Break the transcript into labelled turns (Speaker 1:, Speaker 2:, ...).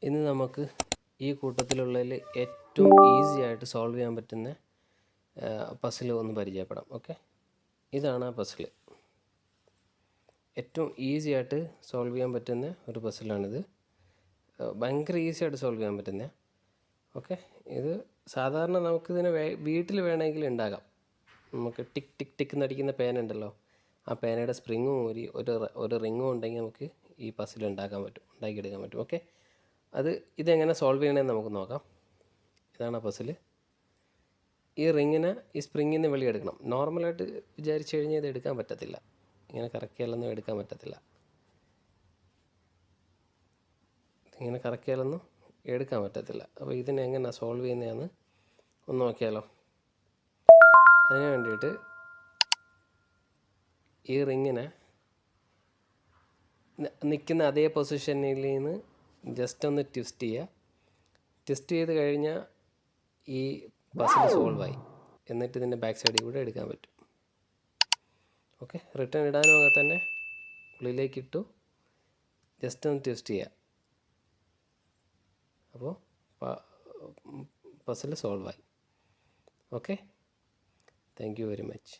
Speaker 1: ഇന്ന് നമുക്ക് ഈ കൂട്ടത്തിലുള്ളതിൽ ഏറ്റവും ഈസി ആയിട്ട് സോൾവ് ചെയ്യാൻ പറ്റുന്ന പസിൽ ഒന്ന് പരിചയപ്പെടാം. ഓക്കെ, ഇതാണ് ആ പസിൽ. ഏറ്റവും ഈസി ആയിട്ട് സോൾവ് ചെയ്യാൻ പറ്റുന്ന ഒരു പസിലാണിത്. ഭയങ്കര ഈസി ആയിട്ട് സോൾവ് ചെയ്യാൻ പറ്റുന്ന. ഓക്കെ, ഇത് സാധാരണ നമുക്കിതിനെ വീട്ടിൽ വേണമെങ്കിൽ ഉണ്ടാകാം. നമുക്ക് ടിക്ക് ടിക്ക് ടിക്ക് എന്നടിക്കുന്ന പേന ഉണ്ടല്ലോ, ആ പേനയുടെ സ്പ്രിങ്ങും ഒരു റിങ്ങും ഉണ്ടെങ്കിൽ നമുക്ക് ഈ പസിൽ ഉണ്ടാക്കിയെടുക്കാൻ പറ്റും. ഓക്കെ, ഇതെങ്ങനെ സോൾവ് ചെയ്യണമെന്ന് നമുക്ക് നോക്കാം. ഇതാണ് ആ പസിൽ. ഈ റിങ്ങിനെ ഈ സ്പ്രിങ്ങിൽ നിന്ന് വെളിയെടുക്കണം. നോർമലായിട്ട് വിചാരിച്ചു കഴിഞ്ഞാൽ ഇത് എടുക്കാൻ പറ്റത്തില്ല. ഇങ്ങനെ കറക്കിയാലൊന്നും എടുക്കാൻ പറ്റത്തില്ല. ഇങ്ങനെ കറക്കിയാലൊന്നും എടുക്കാൻ പറ്റത്തില്ല. അപ്പോൾ ഇതിനെങ്ങനെ സോൾവ് ചെയ്യുന്നതെന്ന് ഒന്ന് നോക്കിയാലോ. അതിന് വേണ്ടിയിട്ട് ഈ റിങ്ങിനെ നിൽക്കുന്ന അതേ പൊസിഷനിൽ നിന്ന് ജസ്റ്റ് ഒന്ന് ട്വിസ്റ്റ് ചെയ്യുക. ട്വിസ്റ്റ് ചെയ്ത് കഴിഞ്ഞാൽ ഈ പസിൽ സോൾവായി. എന്നിട്ട് ഇതിൻ്റെ ബാക്ക് സൈഡിൽ കൂടെ എടുക്കാൻ പറ്റും. ഓക്കെ, റിട്ടേൺ ഇടാനും അങ്ങനെ തന്നെ ഉള്ളിലേക്ക് ഇട്ടു ജസ്റ്റ് ഒന്ന് ട്വിസ്റ്റ് ചെയ്യുക. അപ്പോൾ പസിൽ സോൾവായി. Okay, thank you very much.